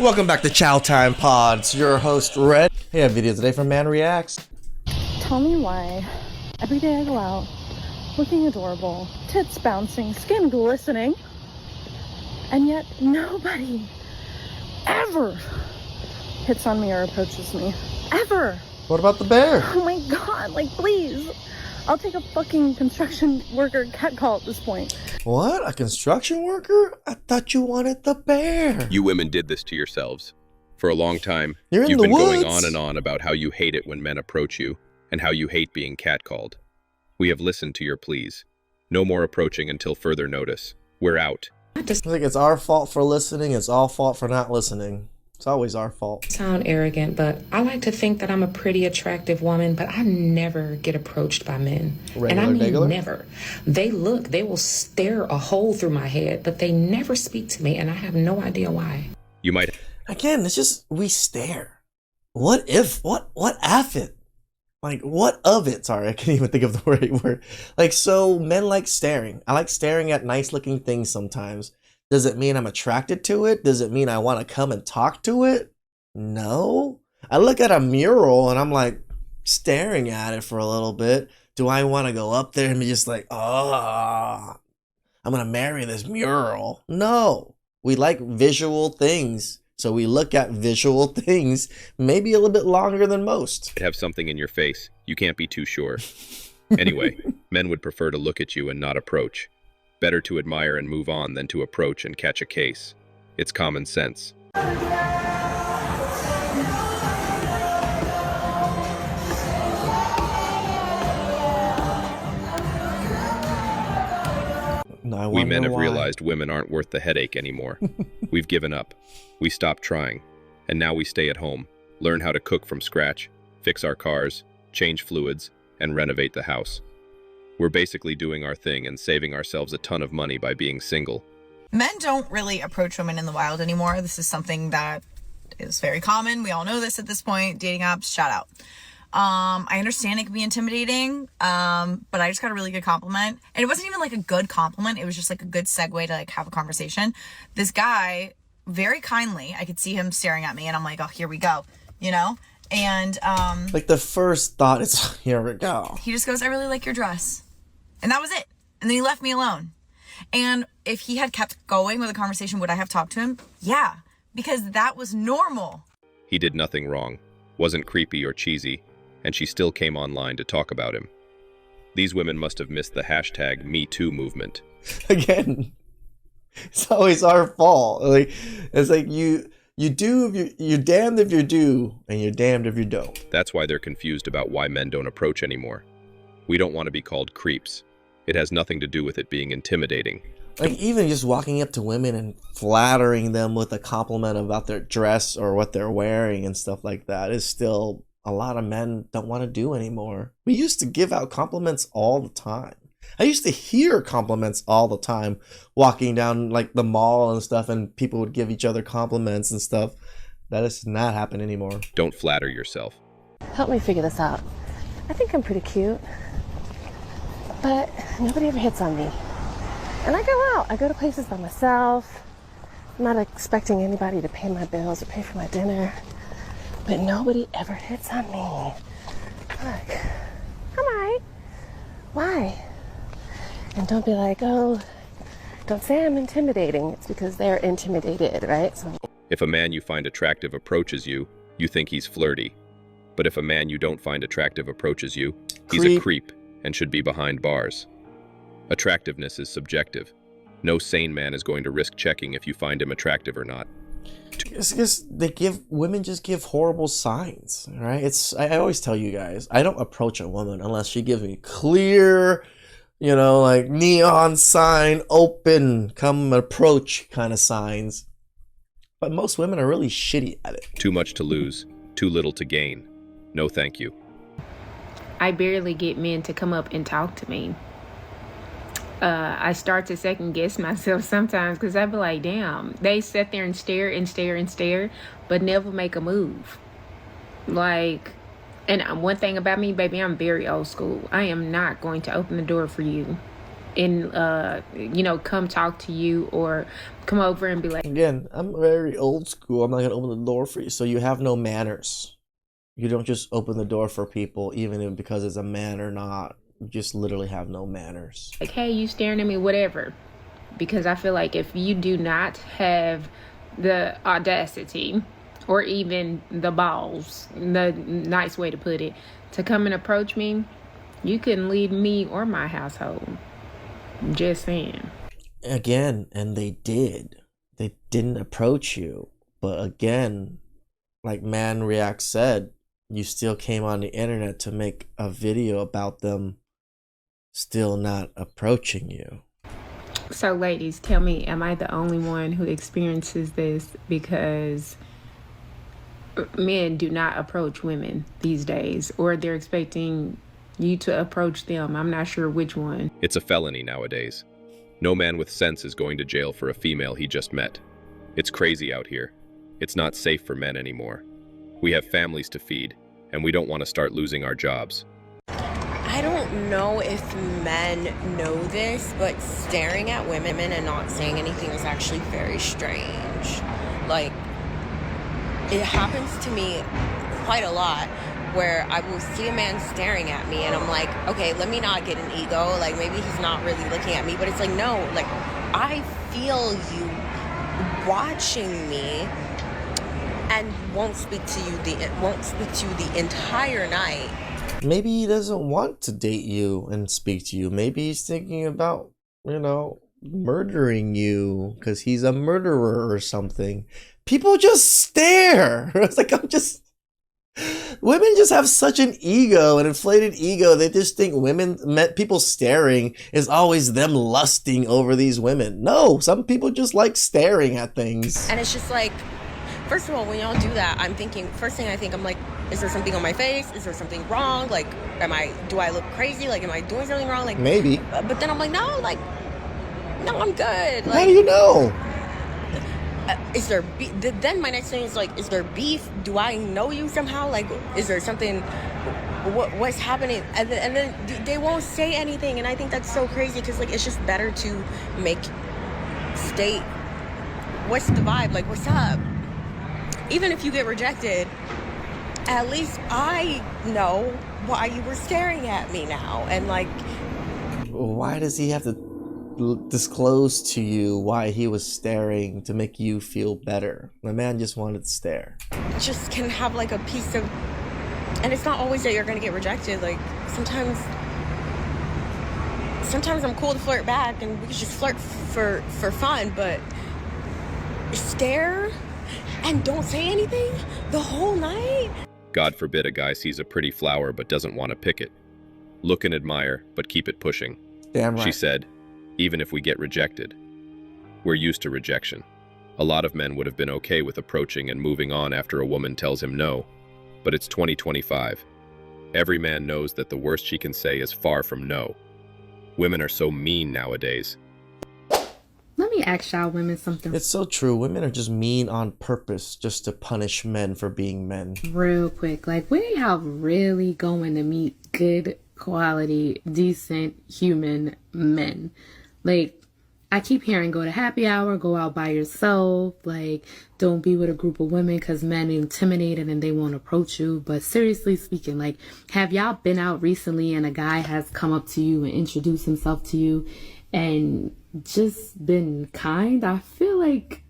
Welcome back to Chow Time Pods. Your host Red. Hey, a video today from ManReacts. Tell me why every day I go out looking adorable, tits bouncing, skin glistening, and yet nobody ever hits on me or approaches me. Ever. What about the bear? Oh my god, like please. I'll take a fucking construction worker catcall at this point. What? A construction worker? I thought you wanted the bear. You women did this to yourselves. For a long time, You've been going on and on about how you hate it when men approach you and how you hate being catcalled. We have listened to your pleas. No more approaching until further notice. We're out. I think it's our fault for listening. It's all fault for not listening. It's always our fault. Sound arrogant, but I like to think that I'm a pretty attractive woman, but I never get approached by men. Regular? Never. They will stare a hole through my head, but they never speak to me, and I have no idea why. You might... Again, it's just, we stare. What if? What of it? Like, what of it? Sorry, I can't even think of the right word. Like, so men like staring. I like staring at nice looking things sometimes. Does it mean I'm attracted to it? Does it mean I want to come and talk to it? No. I look at a mural and I'm like staring at it for a little bit. Do I want to go up there and be just like, oh, I'm going to marry this mural? No. We like visual things. So we look at visual things maybe a little bit longer than most. Have something in your face. You can't be too sure. Anyway, men would prefer to look at you and not approach. Better to admire and move on than to approach and catch a case. It's common sense. We men have realized women aren't worth the headache anymore. We've given up. We stopped trying. And now we stay at home, learn how to cook from scratch, fix our cars, change fluids, and renovate the house. We're basically doing our thing and saving ourselves a ton of money by being single. Men don't really approach women in the wild anymore. This is something that is very common. We all know this at this point. Dating apps, shout out. I understand it can be intimidating, but I just got a really good compliment. And it wasn't even like a good compliment. It was just like a good segue to like have a conversation. This guy, very kindly, I could see him staring at me and I'm like, oh, here we go, you know? And like the first thought is, here we go. He just goes, I really like your dress. And that was it. And then he left me alone. And if he had kept going with the conversation, would I have talked to him? Yeah, because that was normal. He did nothing wrong, wasn't creepy or cheesy, and she still came online to talk about him. These women must have missed the hashtag #MeToo movement. Again, it's always our fault. Like, it's like you're damned if you do, and you're damned if you don't. That's why they're confused about why men don't approach anymore. We don't want to be called creeps. It has nothing to do with it being intimidating. Like, even just walking up to women and flattering them with a compliment about their dress or what they're wearing and stuff like that is still a lot of men don't want to do anymore. We used to give out compliments all the time. I used to hear compliments all the time walking down like the mall and stuff, and people would give each other compliments and stuff. That does not happen anymore. Don't flatter yourself. Help me figure this out. I think I'm pretty cute, but nobody ever hits on me. And I go out. I go to places by myself. I'm not expecting anybody to pay my bills or pay for my dinner, but nobody ever hits on me. Look, I'm alright. Why? And don't be like, oh, don't say I'm intimidating. It's because they're intimidated, right? So if a man you find attractive approaches you, you think he's flirty. But if a man you don't find attractive approaches you, he's a creep and should be behind bars. Attractiveness is subjective. No sane man is going to risk checking if you find him attractive or not. It's because women just give horrible signs, right? I always tell you guys, I don't approach a woman unless she gives me clear, like neon sign, open, come approach kind of signs. But most women are really shitty at it. Too much to lose, too little to gain. No thank you. I barely get men to come up and talk to me. I start to second guess myself sometimes because I be like, damn, they sit there and stare and stare and stare, but never make a move. Like, and one thing about me, baby, I'm very old school. I am not going to open the door for you and come talk to you or come over and be like, Again, I'm very old school. I'm not gonna open the door for you. So you have no manners. You don't just open the door for people, even if because it's a man or not. You just literally have no manners. hey, you staring at me, whatever. Because I feel like if you do not have the audacity or even the balls, the nice way to put it, to come and approach me, you couldn't lead me or my household. Just saying. Again, and they did. They didn't approach you. But again, like ManReact said, you still came on the internet to make a video about them still not approaching you. So ladies, tell me, am I the only one who experiences this? Because men do not approach women these days, or they're expecting you to approach them. I'm not sure which one. It's a felony nowadays. No man with sense is going to jail for a female he just met. It's crazy out here. It's not safe for men anymore. We have families to feed, and we don't want to start losing our jobs. I don't know if men know this, but staring at women and not saying anything is actually very strange. Like, it happens to me quite a lot where I will see a man staring at me and I'm like, okay, let me not get an ego. Like, maybe he's not really looking at me, but it's like, no, like, I feel you watching me and won't speak to you the entire night. Maybe he doesn't want to date you and speak to you. Maybe he's thinking about, murdering you because he's a murderer or something. People just stare. It's like, women just have such an ego, an inflated ego. They just think people staring is always them lusting over these women. No, some people just like staring at things. And it's just like, first of all, when y'all do that, first thing I think, I'm like, is there something on my face? Is there something wrong? Like, do I look crazy? Like, am I doing something wrong? Like, maybe. But then I'm like, no, I'm good. Like, how do you know? Is there beef? Then my next thing is like, is there beef? Do I know you somehow? Like, is there something? What's happening? And then they won't say anything, and I think that's so crazy because like it's just better to state what's the vibe, like what's up. Even if you get rejected, at least I know why you were staring at me now, and like, why does he have to disclose to you why he was staring to make you feel better? The man just wanted to stare. Just can have like a piece of, and it's not always that you're gonna get rejected. Like sometimes I'm cool to flirt back and we can just flirt for fun, but stare and don't say anything the whole night? God forbid a guy sees a pretty flower but doesn't want to pick it. Look and admire, but keep it pushing. Damn right. She said, even if we get rejected. We're used to rejection. A lot of men would have been okay with approaching and moving on after a woman tells him no, but it's 2025. Every man knows that the worst she can say is far from no. Women are so mean nowadays. Let me ask y'all women something. It's so true. Women are just mean on purpose just to punish men for being men. Real quick, like when y'all really going to meet good quality, decent human men? Like, I keep hearing go to happy hour, go out by yourself, like don't be with a group of women because men intimidated and they won't approach you. But seriously speaking, like, have y'all been out recently and a guy has come up to you and introduced himself to you and just been kind? I feel like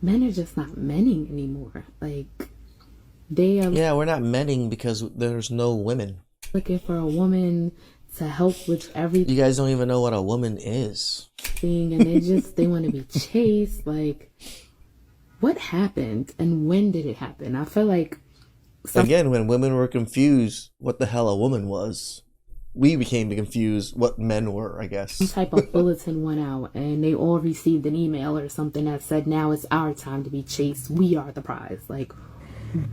men are just not menning anymore. Like, they are... Yeah, we're not menning because there's no women. Looking for a woman to help with everything. You guys don't even know what a woman is. And they want to be chased. Like, what happened and when did it happen? I feel like... Again, when women were confused what the hell a woman was, we became confused what men were, I guess. Some type of bulletin went out and they all received an email or something that said, now it's our time to be chased. We are the prize. Like,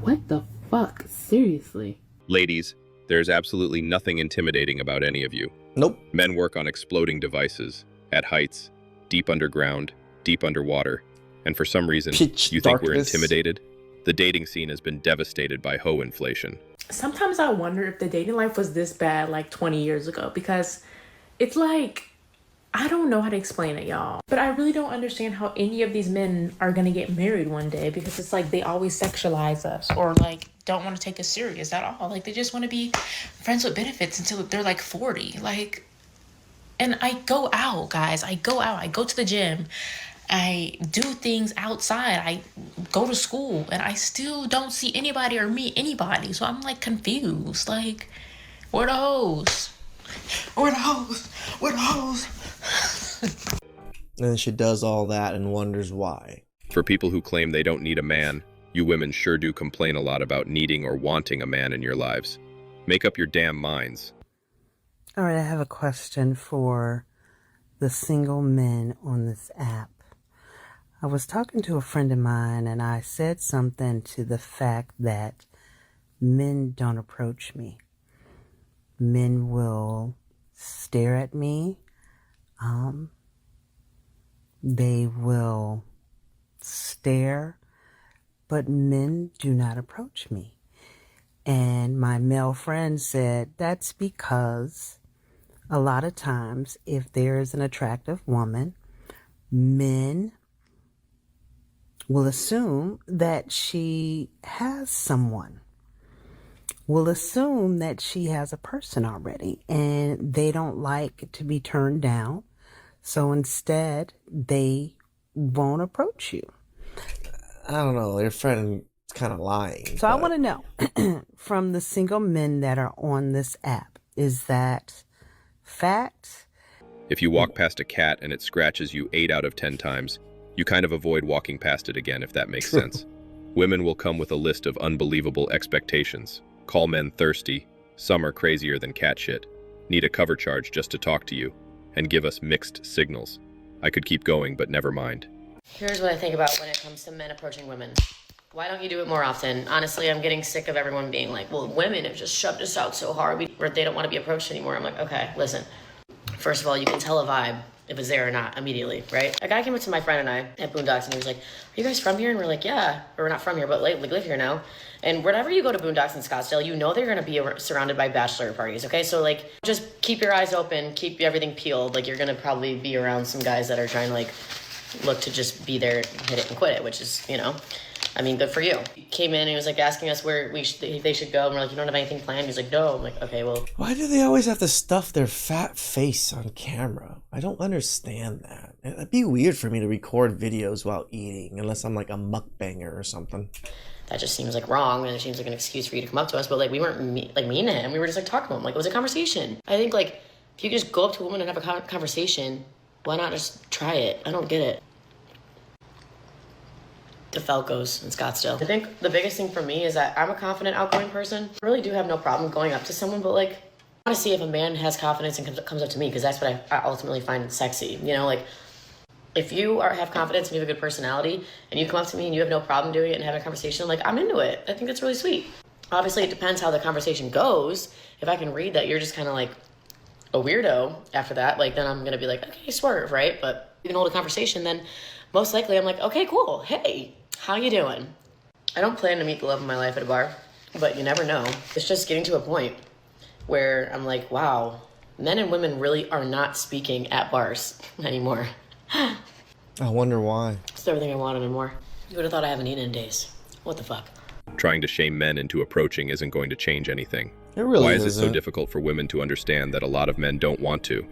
what the fuck? Seriously. Ladies, there's absolutely nothing intimidating about any of you. Nope. Men work on exploding devices, at heights, deep underground, deep underwater, and for some reason, you think we're intimidated? The dating scene has been devastated by hoe inflation. Sometimes I wonder if the dating life was this bad like 20 years ago, because It's like, I don't know how to explain it, y'all. But I really don't understand how any of these men are gonna get married one day, because it's like they always sexualize us, or like don't want to take us serious at all. Like they just want to be friends with benefits until they're like 40. Like, and I go out, guys. I go out. I go to the gym. I do things outside. I go to school, and I still don't see anybody or meet anybody. So I'm like confused. Like, where the hoes? Where the hoes? Where the hoes? And then she does all that and wonders why. For people who claim they don't need a man, you women sure do complain a lot about needing or wanting a man in your lives. Make up your damn minds. All right, I have a question for the single men on this app. I was talking to a friend of mine, and I said something to the fact that men don't approach me. Men will stare at me. They will stare, but men do not approach me. And my male friend said that's because a lot of times if there is an attractive woman, men will assume that she has someone, will assume that she has a person already, and they don't like to be turned down. So instead, they won't approach you. I don't know. Your friend is kind of lying. So I want to know from the single men that are on this app, is that fact? If you walk past a cat and it scratches you 8 out of 10 times, you kind of avoid walking past it again, if that makes sense. Women will come with a list of unbelievable expectations. Call men thirsty. Some are crazier than cat shit. Need a cover charge just to talk to you. And give us mixed signals. I could keep going, but never mind. Here's what I think about when it comes to men approaching women. Why don't you do it more often? Honestly, I'm getting sick of everyone being like, well, women have just shoved us out so hard, they don't want to be approached anymore. I'm like, okay, listen. First of all, you can tell a vibe if it's there or not immediately, right? A guy came up to my friend and I at Boondocks, and he was like, are you guys from here? And we're like, yeah. Or we're not from here, but like, we live here now. And whenever you go to Boondocks in Scottsdale, you know they're going to be surrounded by bachelor parties, okay? So, like, just keep your eyes open, keep everything peeled. Like, you're going to probably be around some guys that are trying to, like, look to just be there, hit it and quit it, which is, you know, I mean, good for you. He came in and he was, like, asking us where they should go. And we're like, you don't have anything planned? He's like, no. I'm like, okay, well. Why do they always have to stuff their fat face on camera? I don't understand that. It'd be weird for me to record videos while eating, unless I'm, like, a mukbanger or something. That just seems like wrong, and it seems like an excuse for you to come up to us, but like we weren't mean to him. We were just like talking to him, like it was a conversation. I think like if you just go up to a woman and have a conversation, why not just try it? I don't get it. The Falcos in Scottsdale. I think the biggest thing for me is that I'm a confident, outgoing person. I really do have no problem going up to someone, but like I want to see if a man has confidence and comes up to me, because that's what I ultimately find sexy. You know, like if you have confidence and you have a good personality and you come up to me and you have no problem doing it and having a conversation, like I'm into it. I think that's really sweet. Obviously, it depends how the conversation goes. If I can read that you're just kind of like a weirdo after that, like then I'm going to be like, okay, swerve, right? But if you can hold a conversation, then most likely I'm like, okay, cool. Hey, how you doing? I don't plan to meet the love of my life at a bar, but you never know. It's just getting to a point where I'm like, wow, men and women really are not speaking at bars anymore. I wonder why. It's everything I wanted and more. You would have thought I haven't eaten in days. What the fuck? Trying to shame men into approaching isn't going to change anything. It really Why is it so isn't. difficult for women to understand that a lot of men don't want to?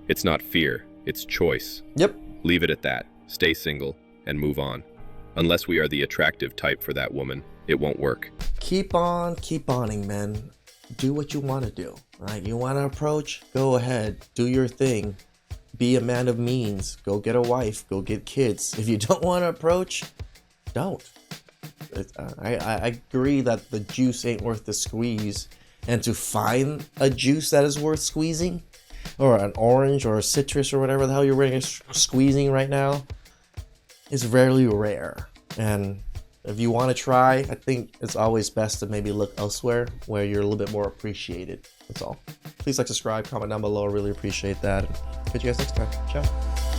It's not fear, it's choice. Yep. Leave it at that. Stay single and move on. Unless we are the attractive type for that woman, it won't work. Keep oning, men. Do what you want to do. Right? You want to approach? Go ahead. Do your thing. Be a man of means. Go get a wife. Go get kids. If you don't want to approach, don't. I agree that the juice ain't worth the squeeze. And to find a juice that is worth squeezing, or an orange or a citrus or whatever the hell you're squeezing right now, is rarely rare. And if you want to try, I think it's always best to maybe look elsewhere where you're a little bit more appreciated. That's all. Please like, subscribe, comment down below. I really appreciate that. Catch you guys next time. Ciao.